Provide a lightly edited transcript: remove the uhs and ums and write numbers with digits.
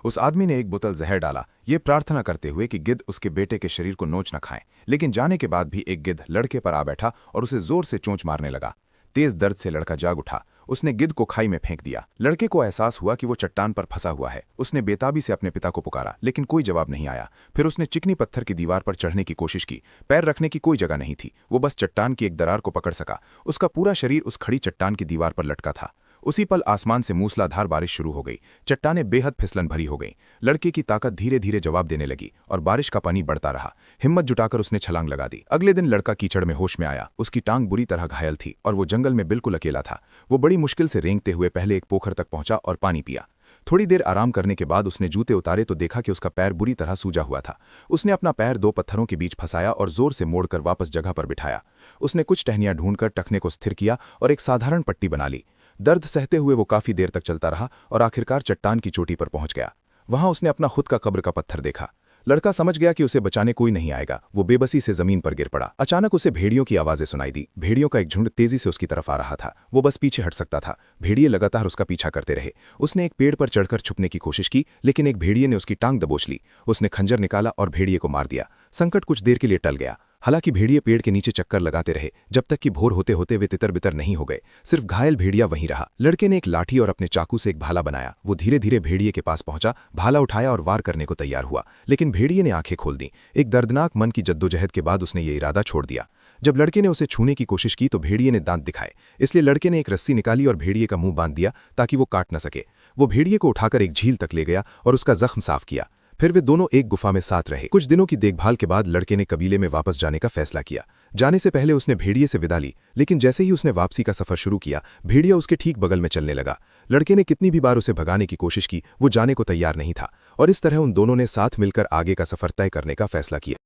उस आदमी ने एक बोतल जहर डाला, ये प्रार्थना करते हुए कि गिद्ध उसके बेटे के शरीर को नोच न खाएं। लेकिन जाने के बाद भी एक गिद्ध लड़के पर आ बैठा और उसे जोर से चोंच मारने लगा। तेज दर्द से लड़का जाग उठा। उसने गिद्ध को खाई में फेंक दिया। लड़के को एहसास हुआ कि वो चट्टान पर फंसा हुआ है। उसने बेताबी से अपने पिता को पुकारा, लेकिन कोई जवाब नहीं आया। फिर उसने चिकनी पत्थर की दीवार पर चढ़ने की कोशिश की। पैर रखने की कोई जगह नहीं थी। वो बस चट्टान की एक दरार को पकड़ सका। उसका पूरा शरीर उस खड़ी चट्टान की दीवार पर लटका था। उसी पल आसमान से मूसलाधार बारिश शुरू हो गई। चट्टानें बेहद फिसलन भरी हो गईं। लड़के की ताकत धीरे धीरे जवाब देने लगी और बारिश का पानी बढ़ता रहा। हिम्मत जुटाकर उसने छलांग लगा दी। अगले दिन लड़का कीचड़ में होश में आया। उसकी टांग बुरी तरह घायल थी और वो जंगल में बिल्कुल अकेला था। वो बड़ी मुश्किल से रेंगते हुए पहले एक पोखर तक पहुंचा और पानी पिया। थोड़ी देर आराम करने के बाद उसने जूते उतारे तो देखा कि उसका पैर बुरी तरह सूजा हुआ था। उसने अपना पैर दो पत्थरों के बीच फंसाया और जोर से मोड़कर वापस जगह पर बिठाया। उसने कुछ टहनियां ढूंढकर टखने को स्थिर किया और एक साधारण पट्टी बना ली। दर्द सहते हुए वो काफी देर तक चलता रहा और आखिरकार चट्टान की चोटी पर पहुंच गया। वहां उसने अपना खुद का कब्र का पत्थर देखा। लड़का समझ गया कि उसे बचाने कोई नहीं आएगा। वो बेबसी से जमीन पर गिर पड़ा। अचानक उसे भेड़ियों की आवाजें सुनाई दी। भेड़ियों का एक झुंड तेजी से उसकी तरफ आ रहा था। वो बस पीछे हट सकता था। भेड़िए लगातार उसका पीछा करते रहे। उसने एक पेड़ पर चढ़कर छुपने की कोशिश की, लेकिन एक भेड़िए ने उसकी टांग दबोच ली। उसने खंजर निकाला और भेड़िए को मार दिया। संकट कुछ देर के लिए टल गया। हालांकि भेड़िए पेड़ के नीचे चक्कर लगाते रहे, जब तक कि भोर होते होते वे तितर बितर नहीं हो गए। सिर्फ घायल भेड़िया वहीं रहा। लड़के ने एक लाठी और अपने चाकू से एक भाला बनाया। वो धीरे धीरे भेड़िए के पास पहुंचा, भाला उठाया और वार करने को तैयार हुआ, लेकिन भेड़िए ने आंखें खोल दी। एक दर्दनाक मन की जद्दोजहद के बाद उसने ये इरादा छोड़ दिया। जब लड़के ने उसे छूने की कोशिश की तो भेड़िए ने दांत दिखाए। इसलिए लड़के ने एक रस्सी निकाली और भेड़िए का मुंह बांध दिया ताकि वो काट न सके। वो भेड़िए को उठाकर एक झील तक ले गया और उसका जख्म साफ किया। फिर वे दोनों एक गुफा में साथ रहे। कुछ दिनों की देखभाल के बाद लड़के ने कबीले में वापस जाने का फैसला किया। जाने से पहले उसने भेड़िए से विदा ली, लेकिन जैसे ही उसने वापसी का सफर शुरू किया, भेड़िया उसके ठीक बगल में चलने लगा। लड़के ने कितनी भी बार उसे भगाने की कोशिश की, वो जाने को तैयार नहीं था और इस तरह उन दोनों ने साथ मिलकर आगे का सफर तय करने का फैसला किया।